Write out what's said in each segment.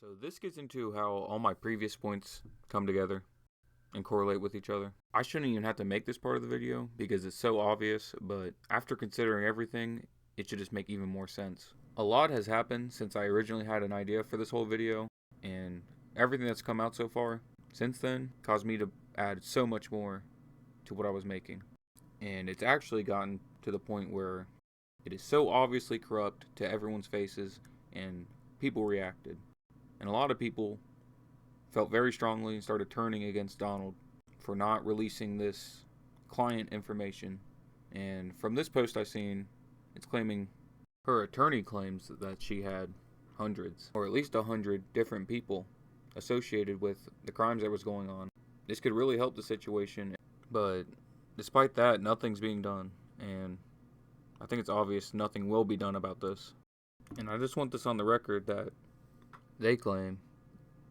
So this gets into how all my previous points come together and correlate with each other. I shouldn't even have to make this part of the video because it's so obvious, but after considering everything, it should just make even more sense. A lot has happened since I originally had an idea for this whole video, and everything that's come out so far since then caused me to add so much more to what I was making. And it's actually gotten to the point where it is so obviously corrupt to everyone's faces, and people reacted. And a lot of people felt very strongly and started turning against Donald for not releasing this client information. And from this post I seen, it's claiming her attorney claims that she had hundreds, or at least 100 different people associated with the crimes that was going on. This could really help the situation, but despite that, nothing's being done, and I think it's obvious nothing will be done about this. And I just want this on the record that they claim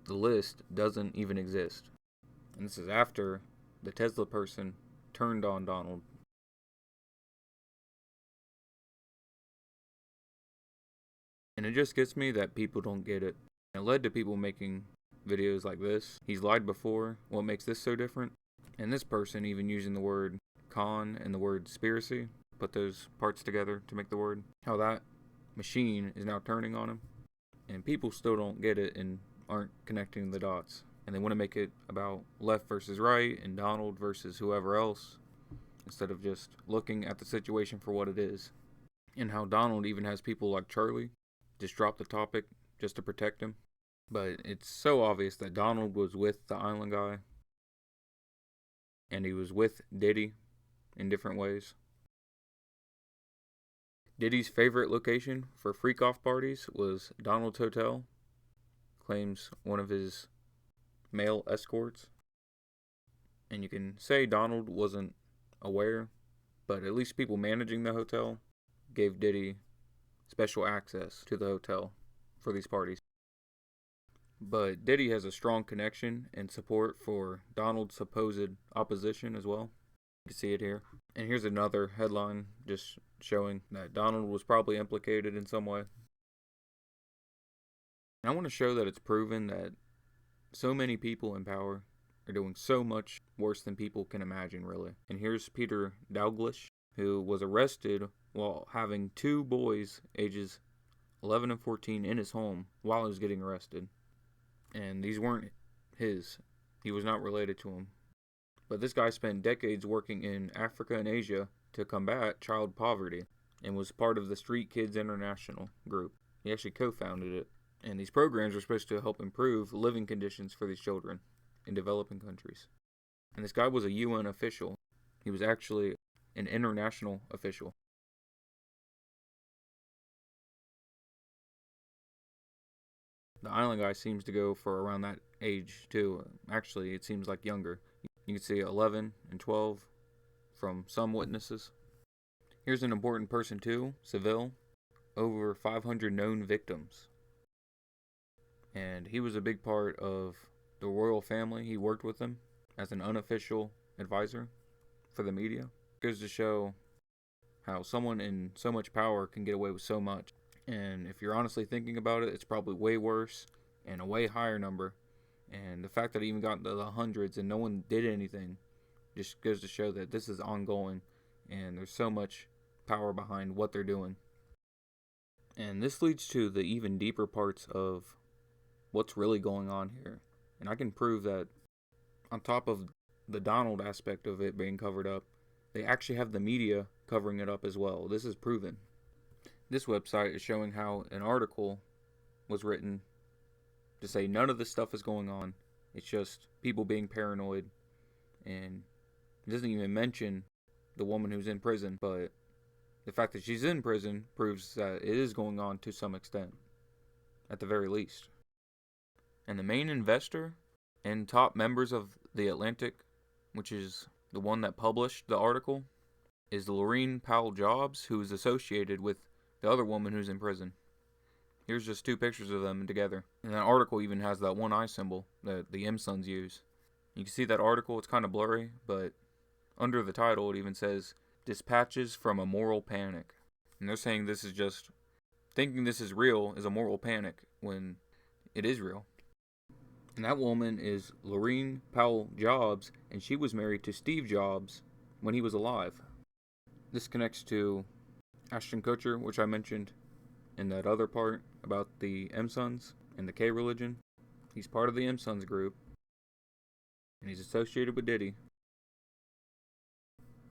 the list doesn't even exist. And this is after the Tesla person turned on Donald. And it just gets me that people don't get it. It led to people making videos like this. He's lied before. What makes this so different? And this person even using the word con and the word conspiracy, put those parts together to make the word. How that machine is now turning on him. And people still don't get it and aren't connecting the dots. And they want to make it about left versus right and Donald versus whoever else, instead of just looking at the situation for what it is. And how Donald even has people like Charlie just drop the topic just to protect him. But it's so obvious that Donald was with the island guy, and he was with Diddy in different ways. Diddy's favorite location for freak-off parties was Donald's Hotel, claims one of his male escorts. And you can say Donald wasn't aware, but at least people managing the hotel gave Diddy special access to the hotel for these parties. But Diddy has a strong connection and support for Donald's supposed opposition as well. You can see it here. And here's another headline just showing that Donald was probably implicated in some way. And I want to show that it's proven that so many people in power are doing so much worse than people can imagine, really. And here's Peter Dalglish, who was arrested while having two boys ages 11 and 14 in his home while he was getting arrested. And these weren't his. He was not related to him. But this guy spent decades working in Africa and Asia to combat child poverty and was part of the Street Kids International group. He actually co-founded it. And these programs are supposed to help improve living conditions for these children in developing countries. And this guy was a UN official. He was actually an international official. The island guy seems to go for around that age too. Actually, it seems like younger. You can see 11 and 12 from some witnesses. Here's an important person too, Seville. Over 500 known victims. And he was a big part of the royal family. He worked with them as an unofficial advisor for the media. It goes to show how someone in so much power can get away with so much. And if you're honestly thinking about it, it's probably way worse and a way higher number. And the fact that it even got into the hundreds and no one did anything just goes to show that this is ongoing and there's so much power behind what they're doing. And this leads to the even deeper parts of what's really going on here. And I can prove that on top of the Donald aspect of it being covered up, they actually have the media covering it up as well. This is proven. This website is showing how an article was written to say none of this stuff is going on. It's just people being paranoid. And it doesn't even mention the woman who's in prison, but the fact that she's in prison proves that it is going on to some extent, at the very least. And the main investor and top members of The Atlantic, which is the one that published the article, is Lorraine Powell Jobs, who is associated with the other woman who's in prison. Here's just two pictures of them together. And that article even has that one eye symbol that the M-Sons use. You can see that article, it's kind of blurry, but under the title it even says, Dispatches from a Moral Panic. And they're saying this is just, thinking this is real is a moral panic, when it is real. And that woman is Lorene Powell Jobs, and she was married to Steve Jobs when he was alive. This connects to Ashton Kutcher, which I mentioned in that other part about the M-Sons and the K religion. He's part of the M-Sons group, and he's associated with Diddy.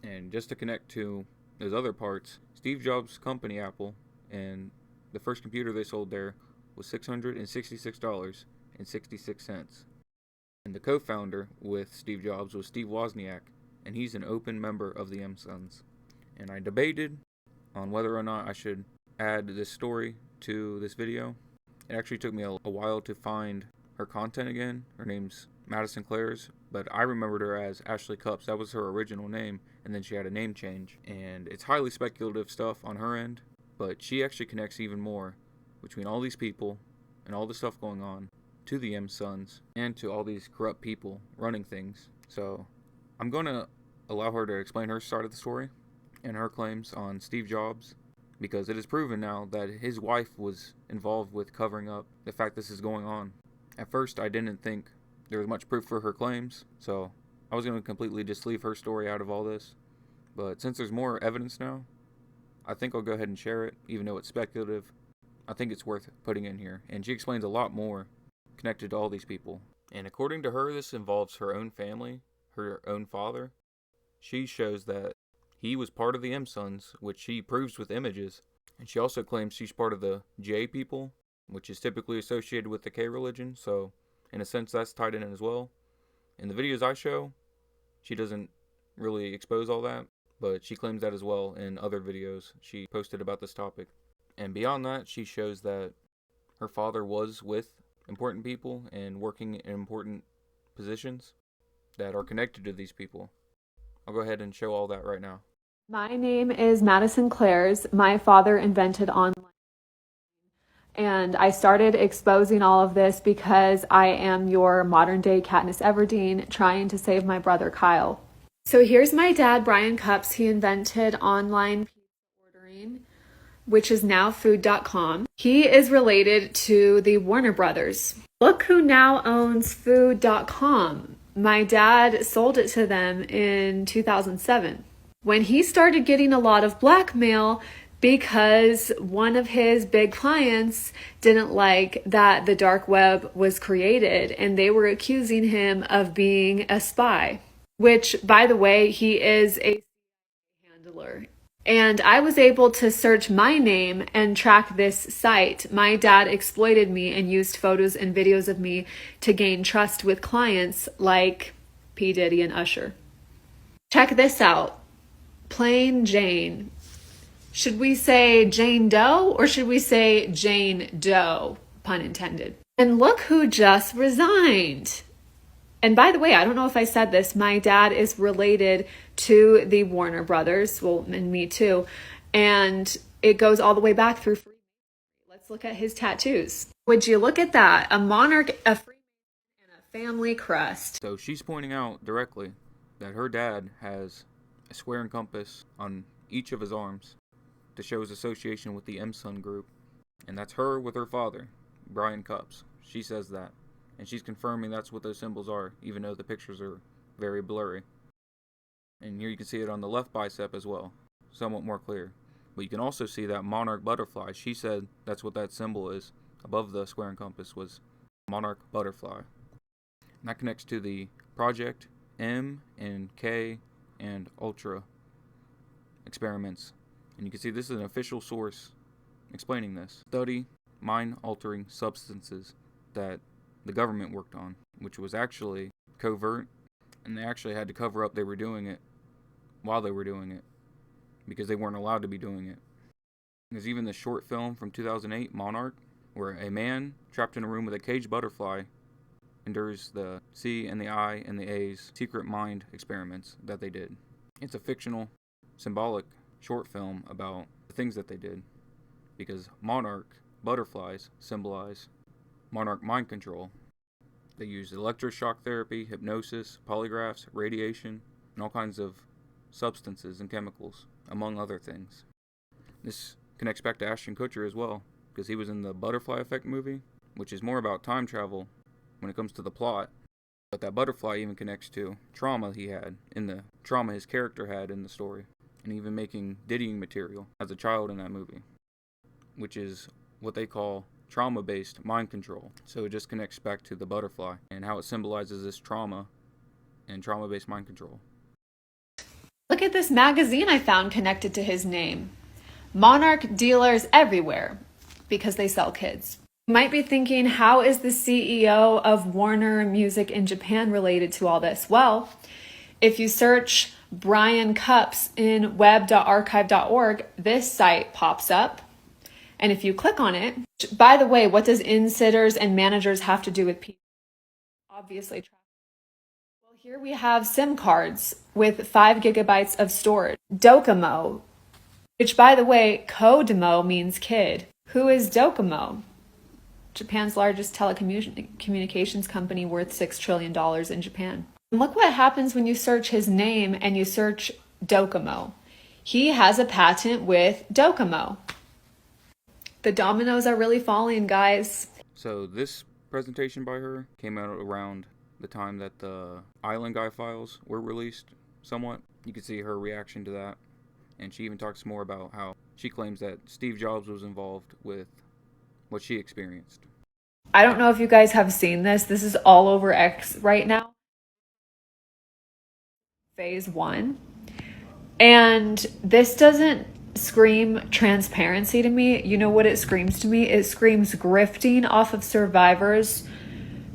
And just to connect to those other parts, Steve Jobs' company, Apple, and the first computer they sold there was $666.66. And the co-founder with Steve Jobs was Steve Wozniak, and he's an open member of the M-Sons. And I debated on whether or not I should add this story to this video. It actually took me a while to find her content again. Her name's Madison Clares, but I remembered her as Ashley Cups. That was her original name, and then she had a name change. And it's highly speculative stuff on her end, but she actually connects even more between all these people and all the stuff going on to the M-Sons and to all these corrupt people running things. So I'm going to allow her to explain her side of the story and her claims on Steve Jobs, because it is proven now that his wife was involved with covering up the fact this is going on. At first, I didn't think there was much proof for her claims, so I was going to completely just leave her story out of all this. But since there's more evidence now, I think I'll go ahead and share it, even though it's speculative. I think it's worth putting in here, and she explains a lot more connected to all these people. And according to her, this involves her own family, her own father. She shows that he was part of the M-Sons, which she proves with images. And she also claims she's part of the J people, which is typically associated with the K religion. So, in a sense, that's tied in as well. In the videos I show, she doesn't really expose all that, but she claims that as well in other videos she posted about this topic. And beyond that, she shows that her father was with important people and working in important positions that are connected to these people. I'll go ahead and show all that right now. My name is Madison Clares. My father invented online. And I started exposing all of this because I am your modern day Katniss Everdeen trying to save my brother Kyle. So here's my dad, Brian Cups. He invented online pizza ordering, which is now food.com. He is related to the Warner Brothers. Look who now owns food.com. My dad sold it to them in 2007. When he started getting a lot of blackmail because one of his big clients didn't like that the dark web was created and they were accusing him of being a spy, which, by the way, he is a handler. And I was able to search my name and track this site. My dad exploited me and used photos and videos of me to gain trust with clients like P. Diddy and Usher. Check this out. Plain Jane. Should we say Jane Doe or should we say Jane Doe? Pun intended. And look who just resigned. And by the way, I don't know if I said this, my dad is related to the Warner Brothers, well, and me too. And it goes all the way back through Freemasonry. Let's look at his tattoos. Would you look at that? A monarch, a Freemason, and a family crest. So she's pointing out directly that her dad has a square and compass on each of his arms to show his association with the M-Son group. And that's her with her father, Brian Cups. She says that. And she's confirming that's what those symbols are, even though the pictures are very blurry. And here you can see it on the left bicep as well, somewhat more clear. But you can also see that monarch butterfly. She said that's what that symbol is. Above the square and compass was monarch butterfly. And that connects to the Project M and K and Ultra experiments. And you can see this is an official source explaining this. Study mind-altering substances that the government worked on, which was actually covert, and they actually had to cover up they were doing it while they were doing it, because they weren't allowed to be doing it. There's even the short film from 2008, Monarch, where a man trapped in a room with a caged butterfly endures the C and the I and the A's secret mind experiments that they did. It's a fictional, symbolic short film about the things that they did, because monarch butterflies symbolize monarch mind control. They used electroshock therapy, hypnosis, polygraphs, radiation, and all kinds of substances and chemicals, among other things. This connects back to Ashton Kutcher as well, because he was in the Butterfly Effect movie, which is more about time travel when it comes to the plot. But that butterfly even connects to trauma his character had in the story, and even making Diddying material as a child in that movie, which is what they call trauma-based mind control. So it just connects back to the butterfly and how it symbolizes this trauma and trauma-based mind control. Look at this magazine I found connected to his name. Monarch dealers everywhere, because they sell kids. You might be thinking, how is the CEO of Warner Music in Japan related to all this? Well, if you search Brian Cups in web.archive.org, this site pops up. And if you click on it, by the way, what does insitters and managers have to do with people? Obviously, well, here we have SIM cards with 5 gigabytes of storage. Docomo, which, by the way, Kodomo means kid. Who is Docomo? Japan's largest telecommunications company, worth $6 trillion in Japan. And look what happens when you search his name and you search Docomo. He has a patent with Docomo. The dominoes are really falling, guys. So this presentation by her came out around the time that the Island Guy files were released somewhat. You can see her reaction to that. And she even talks more about how she claims that Steve Jobs was involved with what she experienced. I don't know if you guys have seen this. This is all over X right now. Phase 1. And this doesn't scream transparency to me. You know what it screams to me? It screams grifting off of survivors.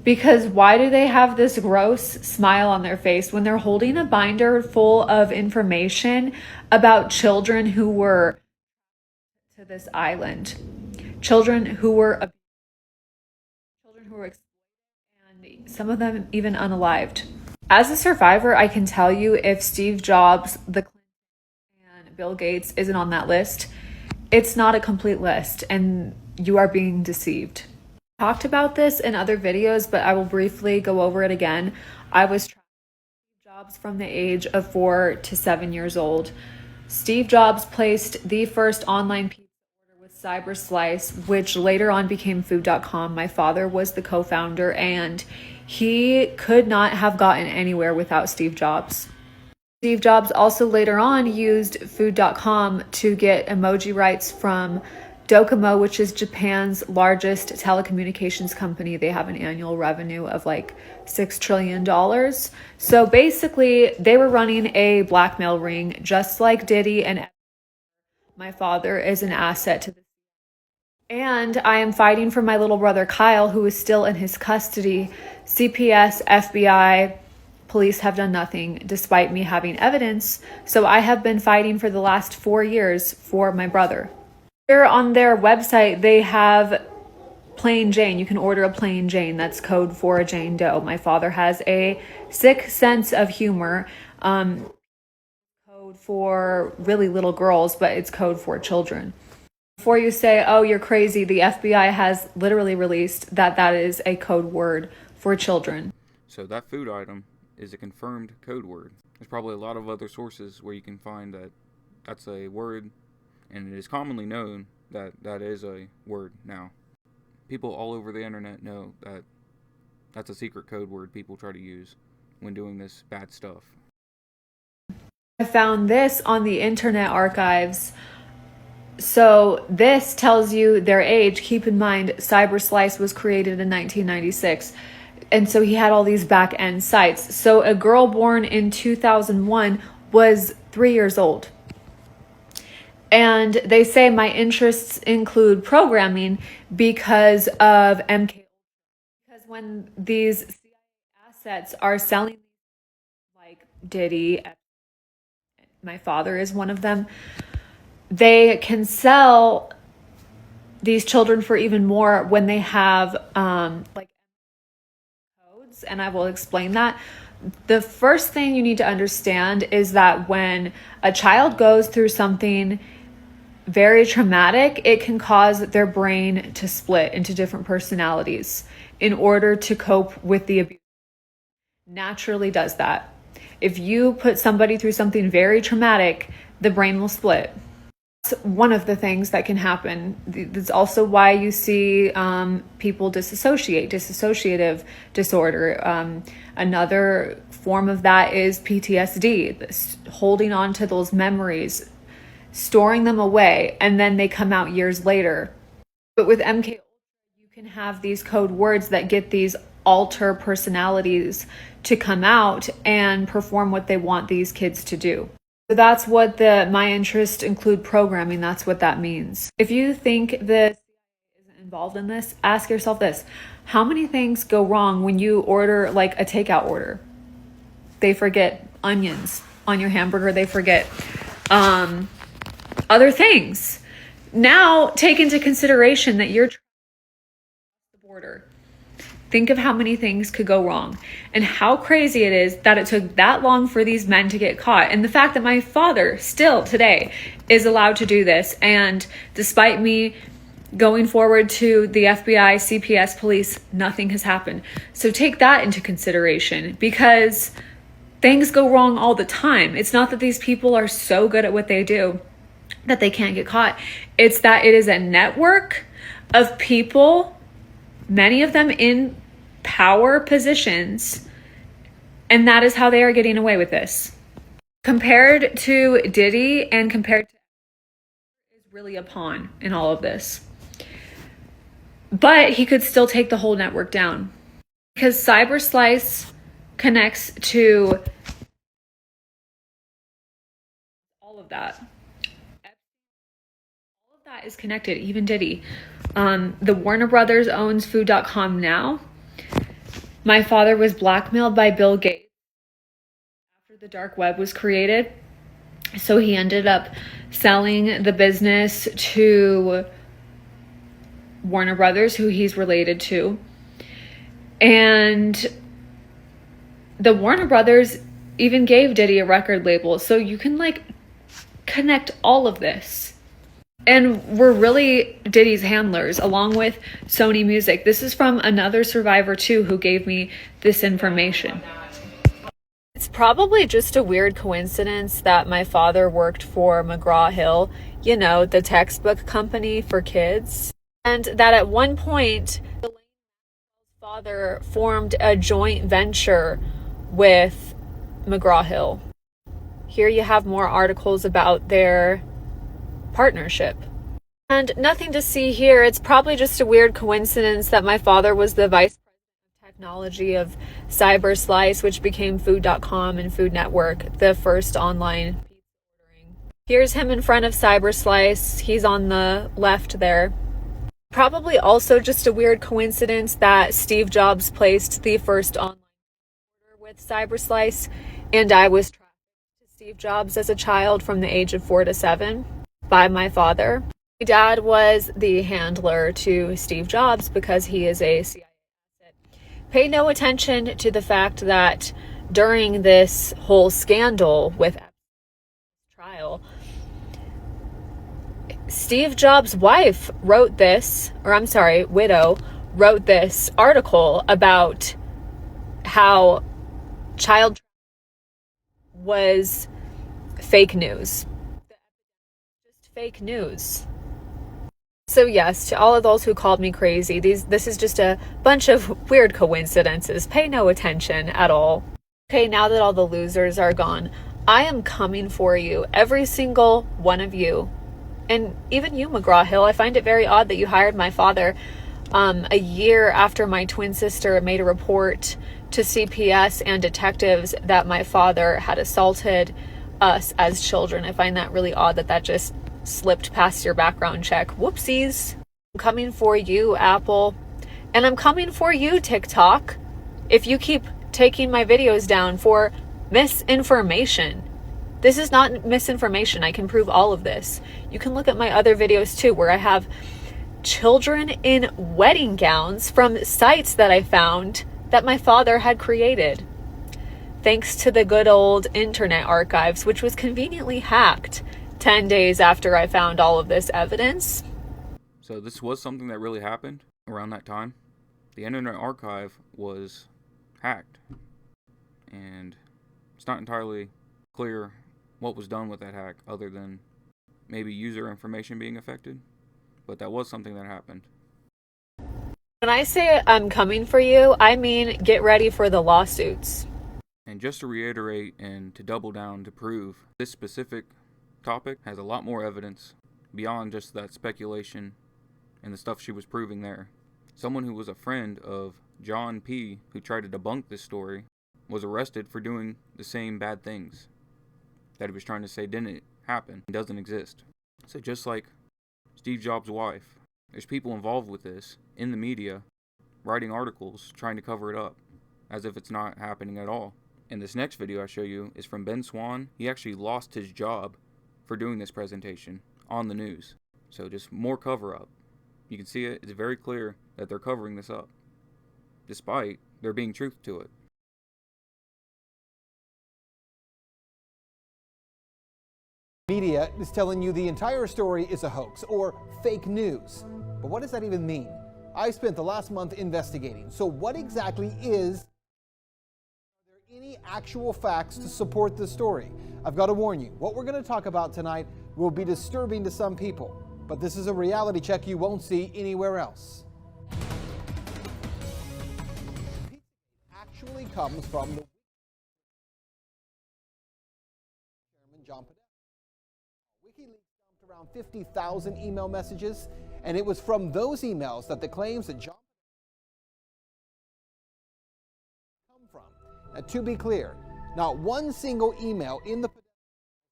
Because why do they have this gross smile on their face when they're holding a binder full of information about children who were to this island? Children who were exploited, and some of them even unalived. As a survivor, I can tell you, if Steve Jobs, the Clinton, and Bill Gates isn't on that list, it's not a complete list, and you are being deceived. Talked about this in other videos, but I will briefly go over it again. I was tracking Steve Jobs from the age of 4 to 7 years old. Steve Jobs placed the first online pizza order with CyberSlice, which later on became Food.com. My father was the co-founder, and he could not have gotten anywhere without Steve Jobs. Steve Jobs also later on used Food.com to get emoji rights from Docomo, which is Japan's largest telecommunications company. They have an annual revenue of like $6 trillion. So basically, they were running a blackmail ring, just like Diddy and Epste. My father is an asset to this. And I am fighting for my little brother Kyle, who is still in his custody. CPS, FBI, police have done nothing despite me having evidence. So I have been fighting for the last 4 years for my brother. Here on their website, they have plain Jane. You can order a plain Jane. That's code for a Jane Doe. My father has a sick sense of humor. Code for really little girls, but it's code for children. Before you say, oh, you're crazy, the FBI has literally released that is a code word for children. So that food item is a confirmed code word. There's probably a lot of other sources where you can find that that's a word, and it is commonly known that that is a word now. People all over the internet know that that's a secret code word people try to use when doing this bad stuff. I found this on the Internet Archives. So this tells you their age. Keep in mind, CyberSlice was created in 1996. And so he had all these back-end sites. So a girl born in 2001 was 3 years old. And they say my interests include programming because of MK. Because when these CIA assets are selling, like Diddy, my father is one of them, they can sell these children for even more when they have like codes, and I will explain that. The first thing you need to understand is that when a child goes through something very traumatic, it can cause their brain to split into different personalities in order to cope with the abuse. Naturally does that. If you put somebody through something very traumatic, the brain will split. One of the things that can happen. That's also why you see people dissociative disorder. Another form of that is PTSD, holding on to those memories, storing them away, and then they come out years later. But with MK, you can have these code words that get these alter personalities to come out and perform what they want these kids to do. So that's what my interests include programming. That's what that means. If you think that isn't involved in this, ask yourself this: how many things go wrong when you order like a takeout order? They forget onions on your hamburger. They forget other things. Now take into consideration that you're the border. Think of how many things could go wrong and how crazy it is that it took that long for these men to get caught. And the fact that my father still today is allowed to do this. And despite me going forward to the FBI, CPS, police, nothing has happened. So take that into consideration, because things go wrong all the time. It's not that these people are so good at what they do that they can't get caught. It's that it is a network of people, many of them in power positions, and that is how they are getting away with this. Compared to Diddy and compared to is really a pawn in all of this. But he could still take the whole network down, because CyberSlice connects to all of that. All of that is connected, even Diddy. The Warner Brothers owns Food.com now. My father was blackmailed by Bill Gates after the dark web was created. So he ended up selling the business to Warner Brothers, who he's related to. And the Warner Brothers even gave Diddy a record label. So you can like connect all of this. And we're really Diddy's handlers, along with Sony Music. This is from another survivor too, who gave me this information. It's probably just a weird coincidence that my father worked for McGraw-Hill, you know, the textbook company for kids. And that at one point, the father formed a joint venture with McGraw-Hill. Here you have more articles about their partnership. And nothing to see here. It's probably just a weird coincidence that my father was the vice president of technology of CyberSlice, which became Food.com and Food Network, the first online pizza ordering. Here's him in front of CyberSlice. He's on the left there. Probably also just a weird coincidence that Steve Jobs placed the first online order with CyberSlice, and I was tracked to Steve Jobs as a child from the age of 4 to 7 by my father. My dad was the handler to Steve Jobs because he is a CIA asset. Pay no attention to the fact that during this whole scandal with Epste's trial, Steve Jobs' wife wrote this, widow wrote this article about how child was fake news. Just fake news. So yes, to all of those who called me crazy, this is just a bunch of weird coincidences. Pay no attention at all. Okay, now that all the losers are gone, I am coming for you, every single one of you. And even you, McGraw-Hill, I find it very odd that you hired my father a year after my twin sister made a report to CPS and detectives that my father had assaulted us as children. I find that really odd that just slipped past your background check. Whoopsies. I'm coming for you, Apple. And I'm coming for you, TikTok, if you keep taking my videos down for misinformation. This is not misinformation. I can prove all of this. You can look at my other videos too, where I have children in wedding gowns from sites that I found that my father had created, thanks to the good old Internet Archives, which was conveniently hacked 10 days after I found all of this evidence. So this was something that really happened around that time. The Internet Archive was hacked, and it's not entirely clear what was done with that hack, other than maybe user information being affected, but that was something that happened. When I say I'm coming for you, I mean get ready for the lawsuits. And just to reiterate and to double down to prove, this specific topic has a lot more evidence beyond just that speculation and the stuff she was proving there. Someone who was a friend of John P., who tried to debunk this story, was arrested for doing the same bad things that he was trying to say didn't happen, doesn't exist. So just like Steve Jobs' wife, there's people involved with this in the media, writing articles, trying to cover it up, as if it's not happening at all. And this next video I show you is from Ben Swan. He actually lost his job for doing this presentation on the news. So just more cover-up. You can see it, it's very clear that they're covering this up, despite there being truth to it. Media is telling you the entire story is a hoax or fake news. But what does that even mean? I spent the last month investigating. So what exactly is... Are there any actual facts to support the story? I've got to warn you, what we're going to talk about tonight will be disturbing to some people. But this is a reality check you won't see anywhere else. Actually comes from the Chairman John Podesta. WikiLeaks dumped around 50,000 email messages, and it was from those emails that the claims that John come from. Now, to be clear, not one single email in the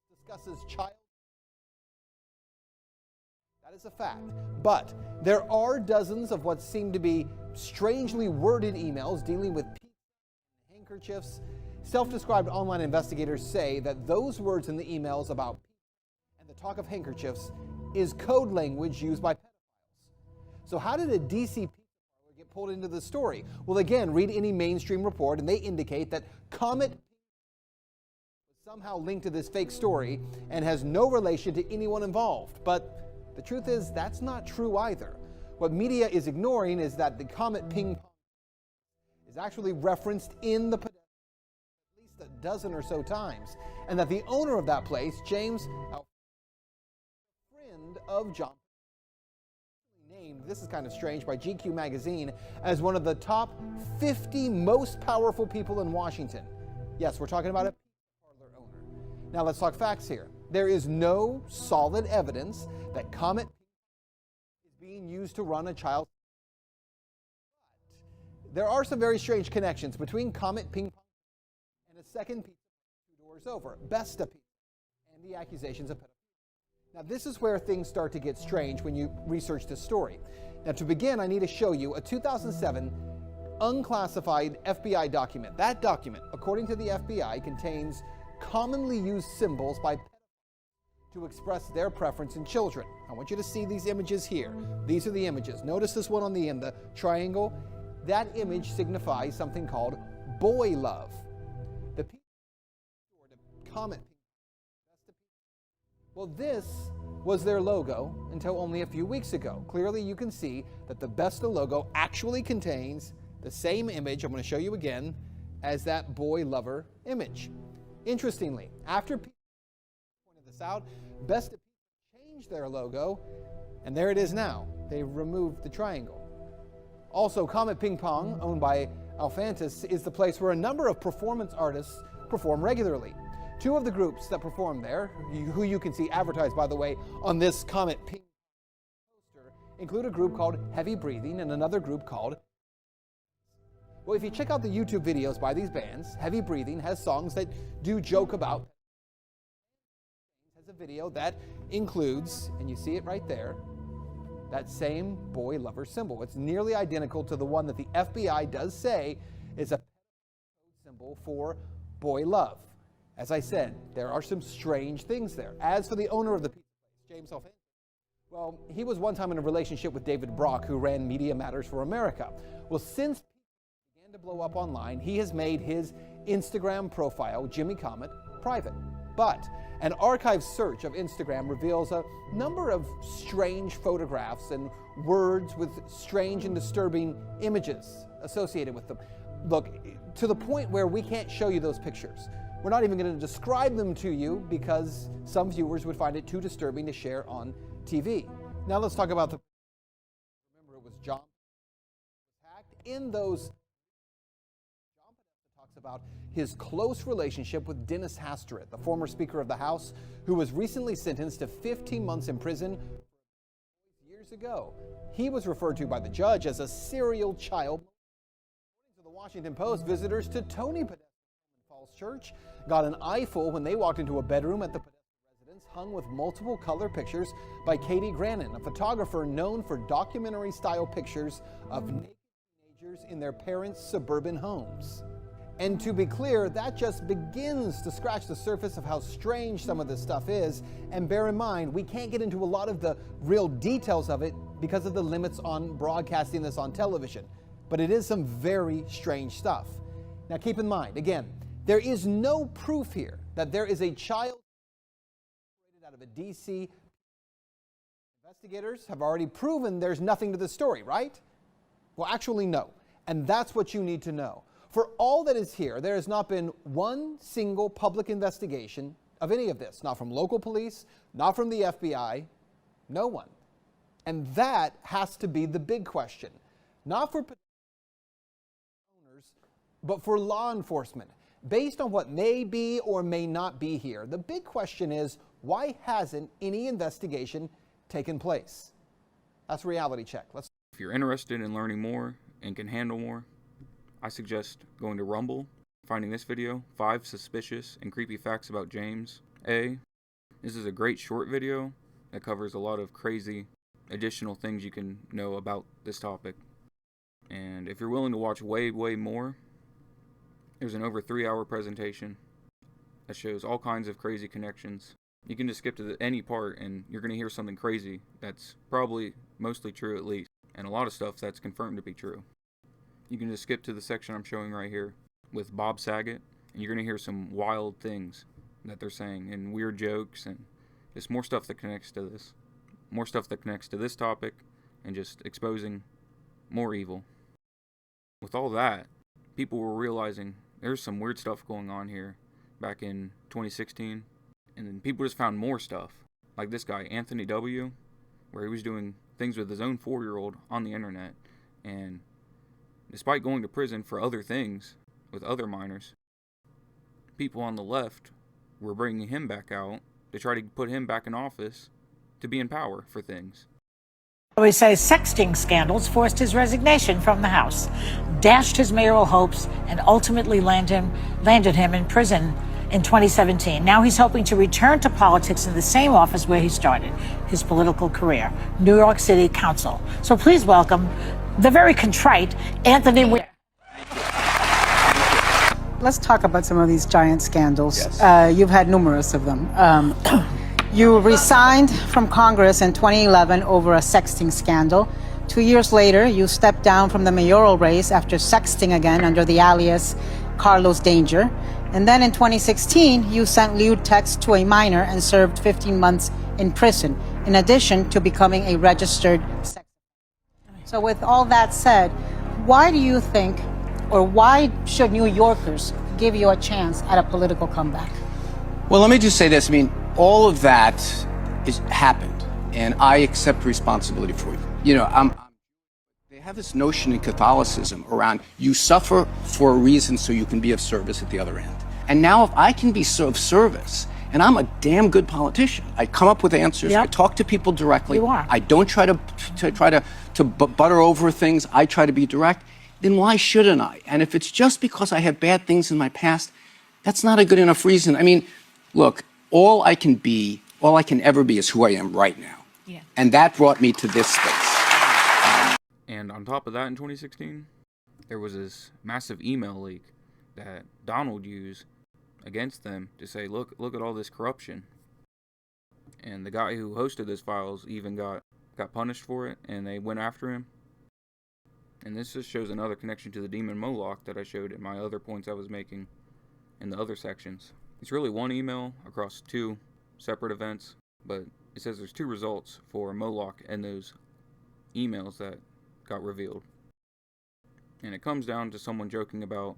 discusses child. That is a fact. But there are dozens of what seem to be strangely worded emails dealing with handkerchiefs. Self-described online investigators say that those words in the emails about and the talk of handkerchiefs is code language used by pedophiles. So how did a DC get pulled into the story? Well, again, read any mainstream report and they indicate that Comet was somehow linked to this fake story and has no relation to anyone involved. But the truth is, that's not true either. What media is ignoring is that the Comet ping pong is actually referenced in the at least a dozen or so times, and that the owner of that place, James, a friend of John, named, this is kind of strange, by GQ magazine as one of the top 50 most powerful people in Washington. Yes, we're talking about a parlor owner. Now let's talk facts here. There is no solid evidence that Comet is being used to run a child. There are some very strange connections between Comet ping pong and a second pizza 2 doors over, Epste, and the accusations of pedophilia. Now this is where things start to get strange when you research this story. Now to begin, I need to show you a 2007 unclassified FBI document. That document, according to the FBI, contains commonly used symbols by pedophiles to express their preference in children. I want you to see these images here. These are the images. Notice this one on the end, the triangle. That image signifies something called boy love. The people to comment. Well, this was their logo until only a few weeks ago. Clearly, you can see that the Epste logo actually contains the same image, I'm going to show you again, as that boy lover image. Interestingly, after people pointed this out, Epste changed their logo, and there it is now. They removed the triangle. Also, Comet Ping Pong, owned by Alphantis, is the place where a number of performance artists perform regularly. 2 of the groups that perform there, who you can see advertised, by the way, on this Comet Ping poster, include a group called Heavy Breathing and another group called... Well, if you check out the YouTube videos by these bands, Heavy Breathing has songs that do joke about... has a video that includes, and you see it right there, that same boy lover symbol. It's nearly identical to the one that the FBI does say is a symbol for boy love. As I said, there are some strange things there. As for the owner of the pizza place, James Alphantis, well, he was one time in a relationship with David Brock, who ran Media Matters for America. Well, since it began to blow up online, he has made his Instagram profile, Jimmy Comet, private. But an archive search of Instagram reveals a number of strange photographs and words with strange and disturbing images associated with them. Look, to the point where we can't show you those pictures. We're not even going to describe them to you because some viewers would find it too disturbing to share on TV. Now let's talk about remember, it was John hacked. In those, John talks about his close relationship with Dennis Hastert, the former Speaker of the House, who was recently sentenced to 15 months in prison years ago. He was referred to by the judge as a serial child. According to the Washington Post, visitors to Tony Podesta's Falls Church got an eyeful when they walked into a bedroom at the Podesta residence hung with multiple color pictures by Katie Grannon, a photographer known for documentary-style pictures of naked teenagers in their parents' suburban homes. And to be clear, that just begins to scratch the surface of how strange some of this stuff is. And bear in mind, we can't get into a lot of the real details of it because of the limits on broadcasting this on television. But it is some very strange stuff. Now keep in mind, again, there is no proof here that there is a child out of a DC. Investigators have already proven there's nothing to the story, right? Well, actually, no. And that's what you need to know. For all that is here, there has not been one single public investigation of any of this. Not from local police, not from the FBI, no one. And that has to be the big question. Not for owners, but for law enforcement. Based on what may be or may not be here, the big question is, why hasn't any investigation taken place? That's Reality Check. If you're interested in learning more and can handle more, I suggest going to Rumble, finding this video, 5 Suspicious and Creepy Facts About James A. This is a great short video that covers a lot of crazy additional things you can know about this topic. And if you're willing to watch way more, there's an over 3-hour presentation that shows all kinds of crazy connections. You can just skip to any part and you're going to hear something crazy that's probably mostly true at least, and a lot of stuff that's confirmed to be true. You can just skip to the section I'm showing right here with Bob Saget, and you're going to hear some wild things that they're saying, and weird jokes, and just more stuff that connects to this. More stuff that connects to this topic, and just exposing more evil. With all that, people were realizing there's some weird stuff going on here back in 2016, and then people just found more stuff. Like this guy, Anthony W., where he was doing things with his own 4-year-old on the internet, and despite going to prison for other things with other minors, people on the left were bringing him back out to try to put him back in office to be in power for things. He says sexting scandals forced his resignation from the House, dashed his mayoral hopes, and ultimately landed him in prison in 2017. Now he's hoping to return to politics in the same office where he started his political career, New York City Council. So please welcome the very contrite Anthony. Let's talk about some of these giant scandals. Yes. You've had numerous of them. You resigned from Congress in 2011 over a sexting scandal. 2 years later, you stepped down from the mayoral race after sexting again under the alias Carlos Danger. And then in 2016, you sent lewd texts to a minor and served 15 months in prison, in addition to becoming a registered sex offender. So with all that said, why do you think, or why should New Yorkers give you a chance at a political comeback? Well, let me just say this. I mean, all of that happened, and I accept responsibility for it. You know, they have this notion in Catholicism around you suffer for a reason so you can be of service at the other end. And now if I can be of service, and I'm a damn good politician, I come up with answers, I talk to people directly, You are. I don't try to butter over things, I try to be direct, then why shouldn't I? And if it's just because I have bad things in my past, that's not a good enough reason. I mean, look, all I can ever be is who I am right now. Yeah. And that brought me to this space. And on top of that, in 2016, there was this massive email leak that Donald used against them to say, look at all this corruption. And the guy who hosted those files even got punished for it, and they went after him. And this just shows another connection to the demon Moloch that I showed in my other points I was making in the other sections. It's really one email across 2 separate events, but it says there's 2 results for Moloch and those emails that got revealed. And it comes down to someone joking about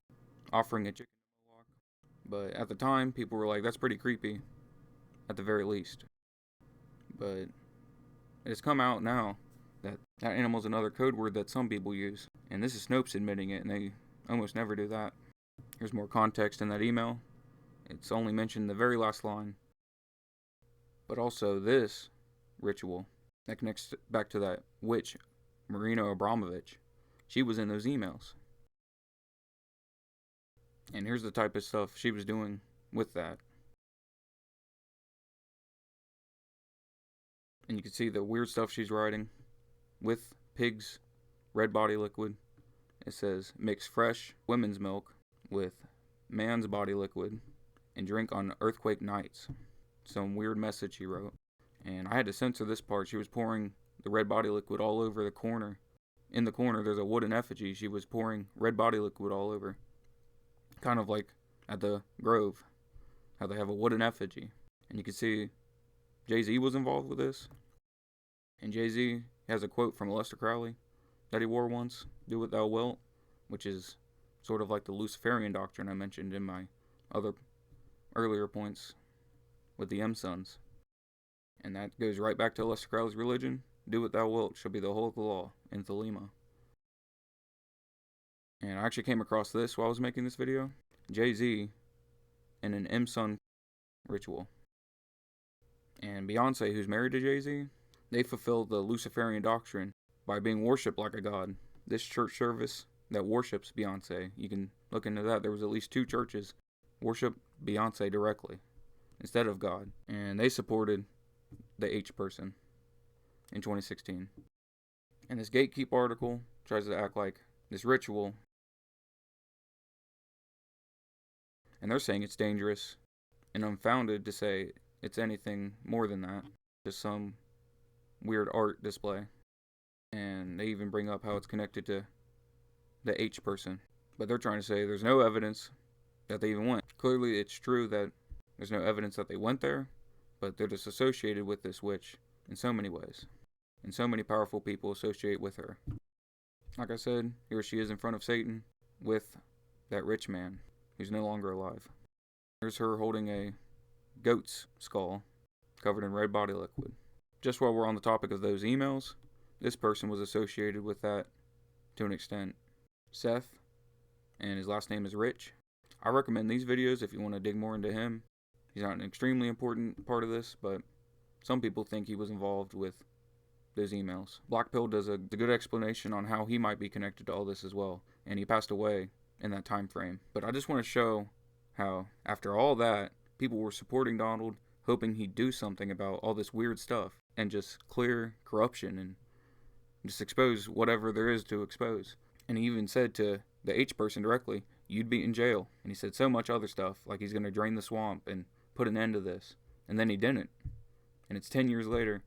offering a chicken to Moloch But at the time, people were like, that's pretty creepy, at the very least. But it's come out now that that animal's another code word that some people use. And this is Snopes admitting it, and they almost never do that. Here's more context in that email. It's only mentioned in the very last line. But also this ritual that connects back to that witch, Marina Abramovich. She was in those emails. And here's the type of stuff she was doing with that. And you can see the weird stuff she's writing with pig's red body liquid. It says, mix fresh women's milk with man's body liquid and drink on earthquake nights. Some weird message she wrote. And I had to censor this part. She was pouring the red body liquid all over the corner. In the corner, there's a wooden effigy. She was pouring red body liquid all over. Kind of like at the Grove, how they have a wooden effigy. And you can see Jay-Z was involved with this. And Jay-Z has a quote from Aleister Crowley that he wore once, "Do what thou wilt," which is sort of like the Luciferian doctrine I mentioned in my other earlier points with the M-Sons. And that goes right back to Aleister Crowley's religion. Do what thou wilt shall be the whole of the law in Thelema. And I actually came across this while I was making this video. Jay-Z in an M-Son ritual. And Beyonce, who's married to Jay-Z, they fulfilled the Luciferian doctrine by being worshipped like a god. This church service that worships Beyonce, you can look into that. There was at least 2 churches worship Beyonce directly instead of God. And they supported the H person in 2016. And this Gatekeep article tries to act like this ritual, and they're saying it's dangerous and unfounded to say it's anything more than that, just some weird art display. And they even bring up how it's connected to the H person, but they're trying to say there's no evidence that they even went. Clearly it's true that there's no evidence that they went there, but they're just associated with this witch in so many ways, and so many powerful people associate with her. Like I said, here she is in front of Satan with that rich man who's no longer alive. Here's her holding a goat's skull covered in red body liquid. Just while we're on the topic of those emails, this person was associated with that to an extent. Seth, and his last name is Rich. I recommend these videos if you want to dig more into him. He's not an extremely important part of this, but some people think he was involved with those emails. Black Pill does a good explanation on how he might be connected to all this as well, and he passed away in that time frame. But I just want to show how, after all that, people were supporting Donald, hoping he'd do something about all this weird stuff and just clear corruption and just expose whatever there is to expose. And he even said to the H person directly, "You'd be in jail." And he said so much other stuff, like he's going to drain the swamp and put an end to this. And then he didn't. And it's 10 years later,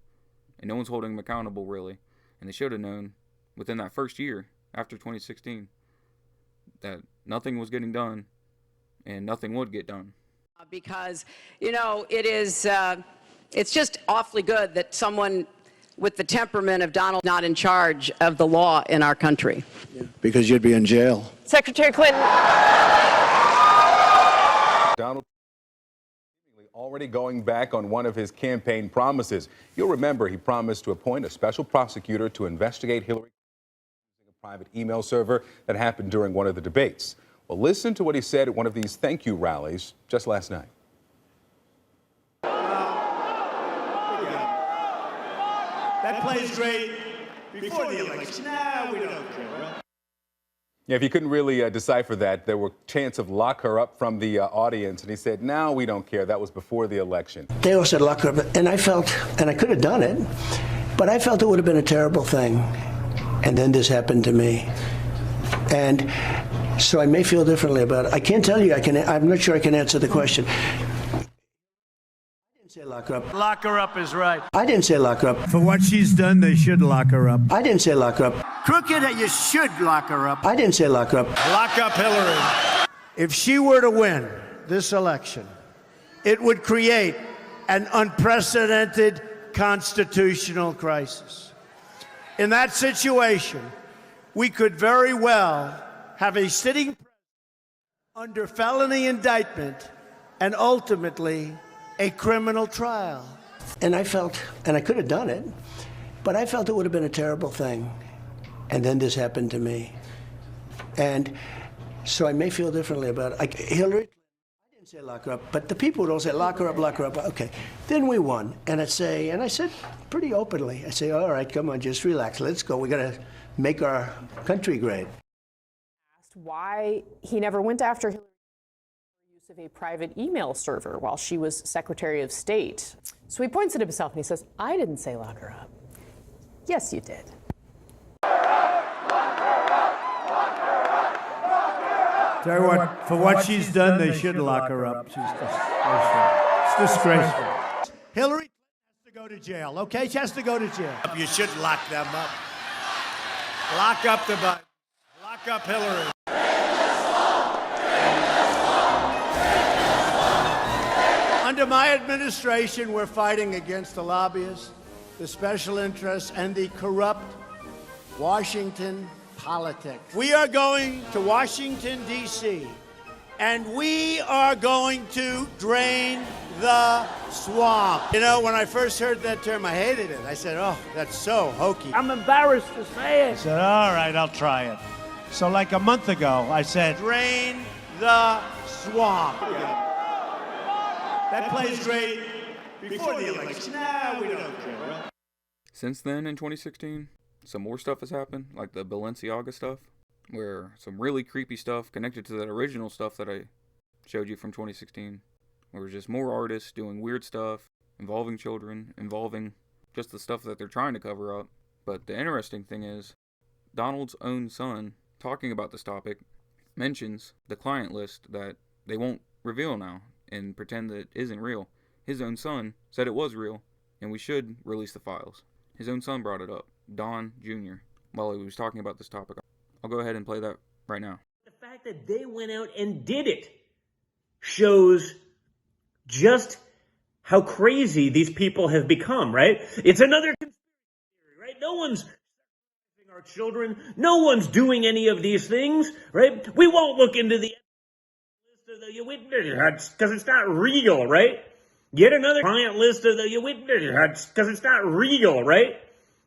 and no one's holding him accountable, really. And they should have known within that first year, after 2016, that nothing was getting done and nothing would get done. Because, you know, it's just awfully good that someone with the temperament of Donald not in charge of the law in our country. Yeah, because you'd be in jail. Secretary Clinton. Donald already going back on one of his campaign promises. You'll remember he promised to appoint a special prosecutor to investigate Hillary using a private email server that happened during one of the debates. Well, listen to what he said at one of these thank you rallies just last night. That plays great before the election. Nah, we don't care. Yeah, if you couldn't really decipher that, there were chants of lock her up from the audience, and he said, "No, we don't care." That was before the election. They all said lock her up, and I felt, and I could have done it, but I felt it would have been a terrible thing. And then this happened to me. And so I may feel differently about it. I can't tell you, I'm not sure I can answer the question. I didn't say lock her up. Lock her up is right. I didn't say lock her up. For what she's done, they should lock her up. I didn't say lock her up. Crooked, you should lock her up. I didn't say lock her up. Lock up Hillary. If she were to win this election, it would create an unprecedented constitutional crisis. In that situation, we could very well have a sitting president under felony indictment and ultimately a criminal trial. And I felt, and I could have done it, but I felt it would have been a terrible thing. And then this happened to me. And so I may feel differently about it. Like Hillary, I didn't say lock her up, but the people would all say lock her up, lock her up. Okay, then we won. And I said pretty openly, I say, all right, come on, just relax, let's go. We got to make our country great. Asked why he never went after Hillary for use of a private email server while she was Secretary of State. So he points at himself and he says, I didn't say lock her up. Yes, you did. Tell you what, for what she's done, they should lock her up. She's it's disgraceful. Hillary has to go to jail, okay? She has to go to jail. You should lock them up. Lock up the Biden. Lock up Hillary. Under my administration, we're fighting against the lobbyists, the special interests, and the corrupt Washington politics. We are going to Washington, D.C., and we are going to drain the swamp. You know, when I first heard that term, I hated it. I said, oh, that's so hokey. I'm embarrassed to say it. I said, all right, I'll try it. So like a month ago, I said, drain the swamp. That plays great before the election. Nah, we don't care. Since then, in 2016, some more stuff has happened, like the Balenciaga stuff, where some really creepy stuff connected to that original stuff that I showed you from 2016, where just more artists doing weird stuff, involving children, involving just the stuff that they're trying to cover up. But the interesting thing is, Donald's own son, talking about this topic, mentions the client list that they won't reveal now and pretend that it isn't real. His own son said it was real, and we should release the files. His own son brought it up, Don Jr., while he was talking about this topic. I'll go ahead and play that right now. The fact that they went out and did it shows just how crazy these people have become, right? It's another conspiracy theory, right? No one's sacrificing our children. No one's doing any of these things, right? We won't look into the list of the witnesses because it's not real, right? Yet another client list of the witnesses because it's not real, right?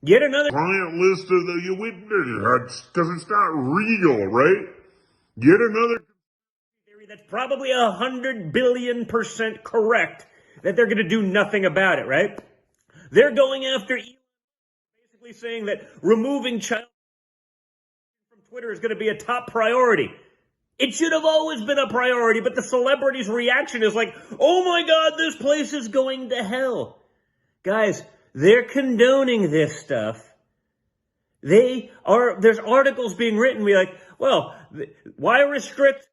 Yet another client list of the witnesses because it's not real, right? Yet another theory that's probably 100 billion% correct that they're going to do nothing about it, right? They're going after Elon, basically saying that removing child from Twitter is going to be a top priority. It should have always been a priority, but the celebrities' reaction is like, oh my God, this place is going to hell. Guys, they're condoning this stuff. There's articles being written, be like, well, why restrict?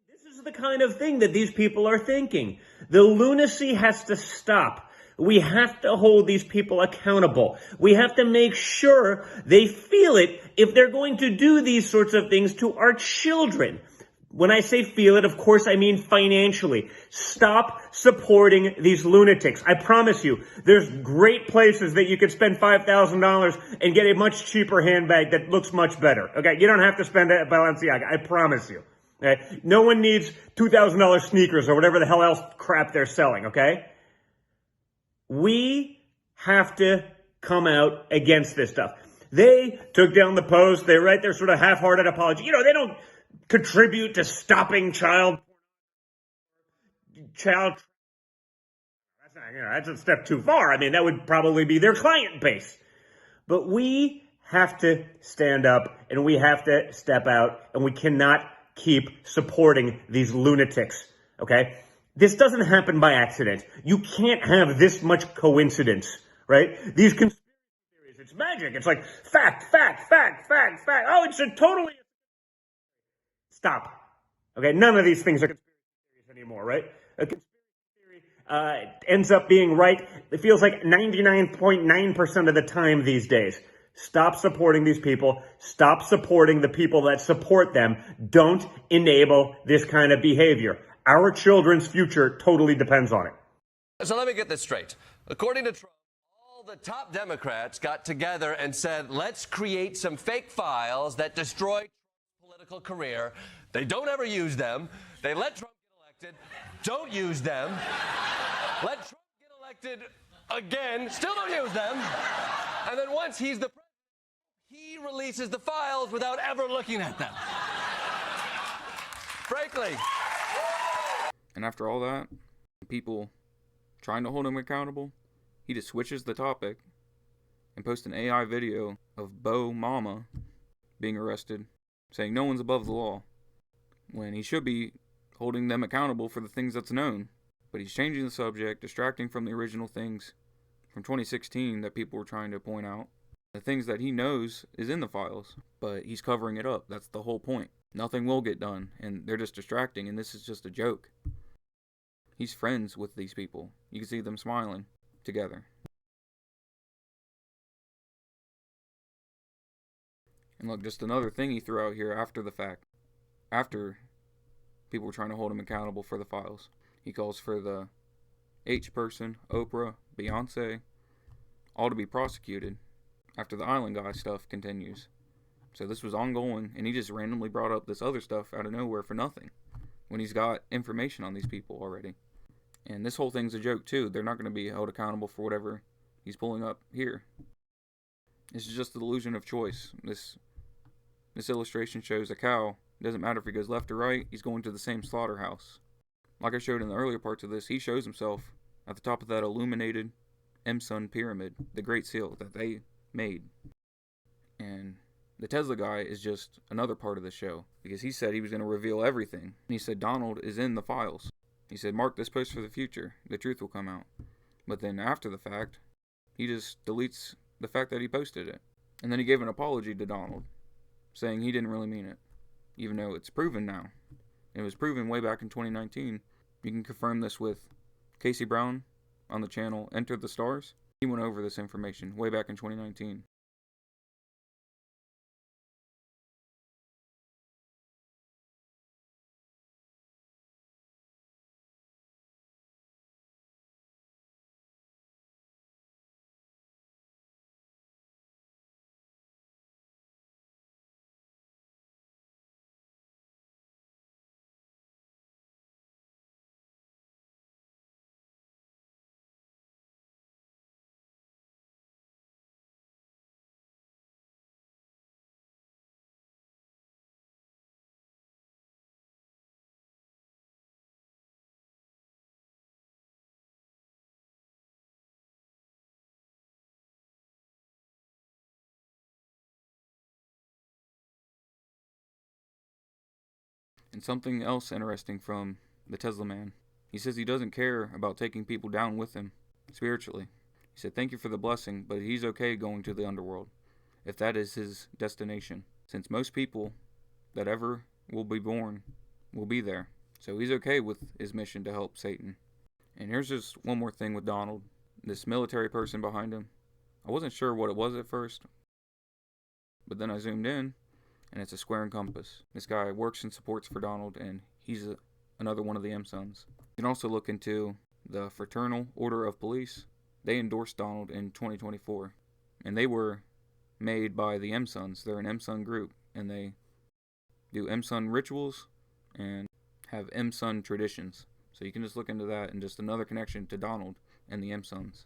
This is the kind of thing that these people are thinking. The lunacy has to stop. We have to hold these people accountable. We have to make sure they feel it if they're going to do these sorts of things to our children. When I say feel it, of course, I mean financially. Stop supporting these lunatics. I promise you, there's great places that you could spend $5,000 and get a much cheaper handbag that looks much better. Okay, you don't have to spend that at Balenciaga. I promise you. Okay? No one needs $2,000 sneakers or whatever the hell else crap they're selling. Okay? We have to come out against this stuff. They took down the post. They write their sort of half-hearted apology. You know, they don't contribute to stopping child. That's a step too far. I mean, that would probably be their client base. But we have to stand up and we have to step out, and we cannot keep supporting these lunatics. Okay? This doesn't happen by accident. You can't have this much coincidence, right? These conspiracy theories, it's magic. It's like fact. Oh, it's a totally... Stop. Okay, none of these things are conspiracy theories anymore, right? A conspiracy theory ends up being right. It feels like 99.9% of the time these days. Stop supporting these people. Stop supporting the people that support them. Don't enable this kind of behavior. Our children's future totally depends on it. So let me get this straight. According to Trump, all the top Democrats got together and said, let's create some fake files that destroy political political career. They don't ever use them. They let Trump get elected, don't use them. Let Trump get elected again, still don't use them. And then once he's the president, he releases the files without ever looking at them. Frankly. And after all that, people trying to hold him accountable, he just switches the topic and posts an AI video of Bo Mama being arrested, saying no one's above the law, when he should be holding them accountable for the things that's known. But he's changing the subject, distracting from the original things from 2016 that people were trying to point out. The things that he knows is in the files, but he's covering it up. That's the whole point. Nothing will get done, and they're just distracting, and this is just a joke. He's friends with these people. You can see them smiling together. And look, just another thing he threw out here after the fact. After people were trying to hold him accountable for the files. He calls for the H person, Oprah, Beyonce, all to be prosecuted after the Island Guy stuff continues. So this was ongoing, and he just randomly brought up this other stuff out of nowhere for nothing, when he's got information on these people already. And this whole thing's a joke too. They're not going to be held accountable for whatever he's pulling up here. This is just the illusion of choice. This illustration shows a cow. It doesn't matter if he goes left or right, he's going to the same slaughterhouse. Like I showed in the earlier parts of this, he shows himself at the top of that illuminated M-Sun pyramid, the Great Seal that they made. And the Tesla guy is just another part of the show, because he said he was going to reveal everything. And he said Donald is in the files. He said, mark this post for the future. The truth will come out. But then after the fact, he just deletes the fact that he posted it. And then he gave an apology to Donald, saying he didn't really mean it, even though it's proven now. It was proven way back in 2019. You can confirm this with Casey Brown on the channel Enter the Stars. He went over this information way back in 2019. And something else interesting from the Tesla man. He says he doesn't care about taking people down with him, spiritually. He said thank you for the blessing, but he's okay going to the underworld, if that is his destination, since most people that ever will be born will be there. So he's okay with his mission to help Satan. And here's just one more thing with Donald, this military person behind him. I wasn't sure what it was at first, but then I zoomed in, and it's a square and compass. This guy works and supports for Donald, and he's another one of the M-Sons. You can also look into the Fraternal Order of Police. They endorsed Donald in 2024, and they were made by the M-Sons. They're an M-Son group, and they do M-Son rituals and have M-Son traditions. So you can just look into that, and just another connection to Donald and the M-Sons.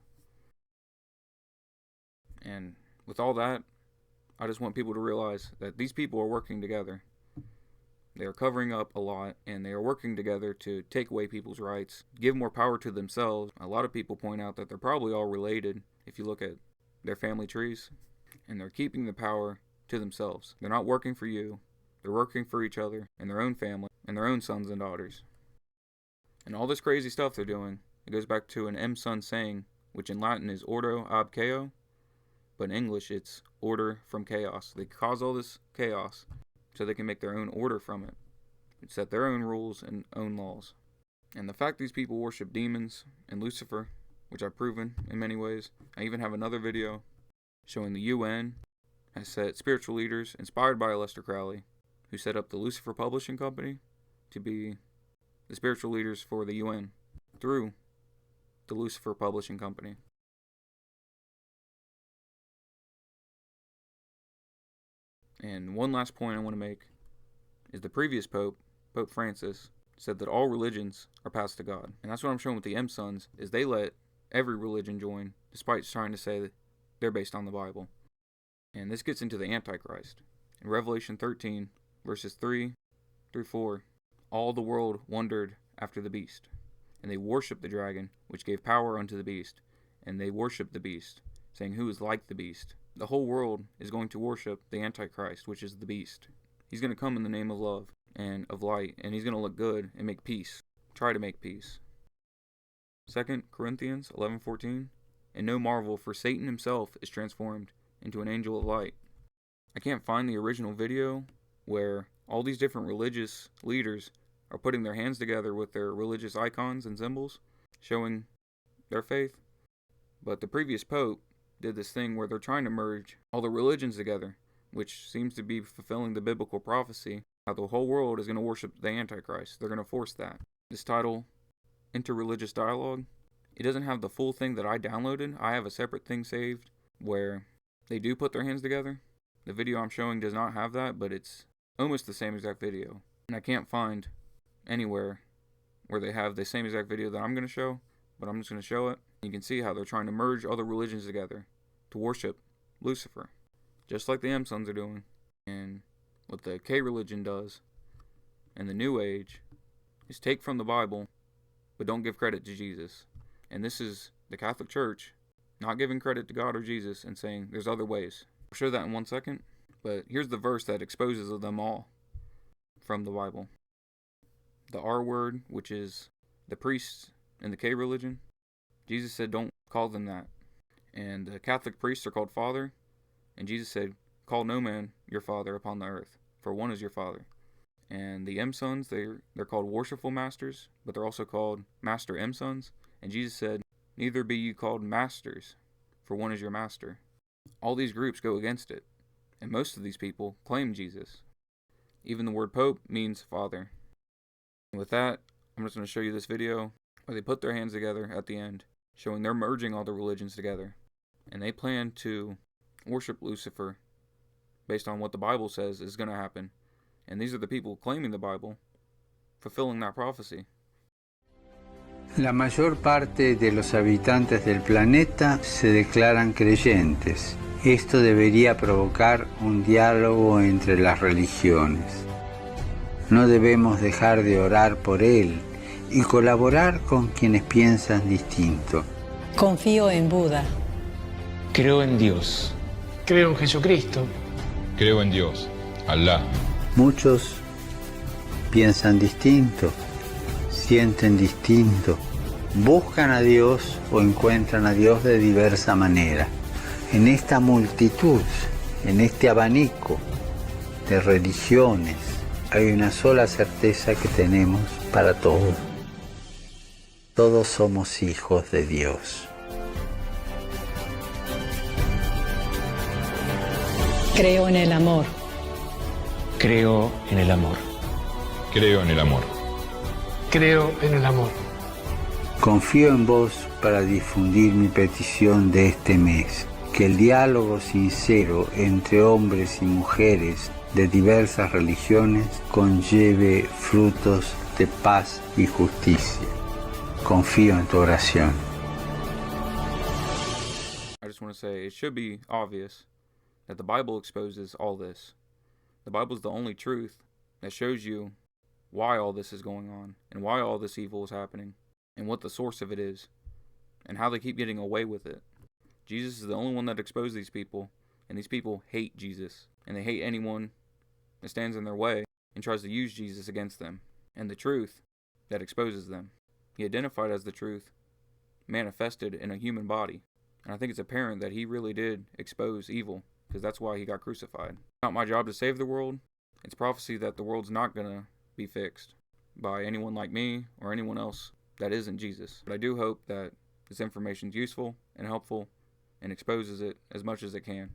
And with all that, I just want people to realize that these people are working together. They are covering up a lot, and they are working together to take away people's rights, give more power to themselves. A lot of people point out that they're probably all related if you look at their family trees, and they're keeping the power to themselves. They're not working for you. They're working for each other and their own family and their own sons and daughters. And all this crazy stuff they're doing, it goes back to an M-Son saying, which in Latin is ordo ab chaos, but in English it's order from chaos. They cause all this chaos so they can make their own order from it and set their own rules and own laws. And the fact these people worship demons and Lucifer, which I've proven in many ways. I even have another video showing the UN has set spiritual leaders inspired by Aleister Crowley, who set up the Lucifer Publishing Company, to be the spiritual leaders for the UN through the Lucifer Publishing Company. And one last point I want to make is the previous Pope, Pope Francis, said that all religions are passed to God. And that's what I'm showing with the M Sons, is they let every religion join, despite trying to say that they're based on the Bible. And this gets into the Antichrist. In Revelation 13, verses 3 through 4, all the world wondered after the beast, and they worshipped the dragon, which gave power unto the beast, and they worshipped the beast, saying, Who is like the beast? The whole world is going to worship the Antichrist, which is the beast. He's going to come in the name of love and of light, and he's going to look good and make peace. Try to make peace. 2 Corinthians 11:14, and no marvel, for Satan himself is transformed into an angel of light. I can't find the original video where all these different religious leaders are putting their hands together with their religious icons and symbols, showing their faith. But the previous Pope did this thing where they're trying to merge all the religions together, which seems to be fulfilling the biblical prophecy, how the whole world is going to worship the Antichrist. They're going to force that. This title, Interreligious Dialogue, it doesn't have the full thing that I downloaded. I have a separate thing saved where they do put their hands together. The video I'm showing does not have that, but it's almost the same exact video. And I can't find anywhere where they have the same exact video that I'm going to show, but I'm just going to show it. You can see how they're trying to merge other religions together to worship Lucifer, just like the M Sons are doing. And what the K religion does, and the New Age, is take from the Bible, but don't give credit to Jesus. And this is the Catholic Church not giving credit to God or Jesus and saying there's other ways. I'll show that in 1 second, but here's the verse that exposes them all from the Bible. The R word, which is the priests in the K religion, Jesus said don't call them that. And the Catholic priests are called Father, and Jesus said, call no man your father upon the earth, for one is your Father. And the M Sons, they're called worshipful masters, but they're also called Master M Sons. And Jesus said, neither be you called masters, for one is your master. All these groups go against it, and most of these people claim Jesus. Even the word Pope means Father. And with that, I'm just going to show you this video where they put their hands together at the end, showing they're merging all the religions together. And they plan to worship Lucifer based on what the Bible says is going to happen. And these are the people claiming the Bible, fulfilling that prophecy. La mayor parte de los habitantes del planeta se declaran creyentes. Esto debería provocar un diálogo entre las religiones. No debemos dejar de orar por él y colaborar con quienes piensan distinto. Confío en Buda. Creo en Dios. Creo en Jesucristo. Creo en Dios, Alá. Muchos piensan distinto, sienten distinto, buscan a Dios o encuentran a Dios de diversa manera. En esta multitud, en este abanico de religiones, hay una sola certeza que tenemos para todos. Todos somos hijos de Dios. Creo en el amor. Creo en el amor. Creo en el amor. Creo en el amor. Confío en vos para difundir mi petición de este mes. Que el diálogo sincero entre hombres y mujeres de diversas religiones conlleve frutos de paz y justicia. Confío en tu oración. I just want to say, it should be obvious that the Bible exposes all this. The Bible is the only truth that shows you why all this is going on, and why all this evil is happening, and what the source of it is, and how they keep getting away with it. Jesus is the only one that exposed these people, and these people hate Jesus, and they hate anyone that stands in their way and tries to use Jesus against them, and the truth that exposes them. He identified as the truth, manifested in a human body, and I think it's apparent that he really did expose evil, because that's why he got crucified. It's not my job to save the world. It's prophecy that the world's not going to be fixed by anyone like me or anyone else that isn't Jesus. But I do hope that this information is useful and helpful and exposes it as much as it can.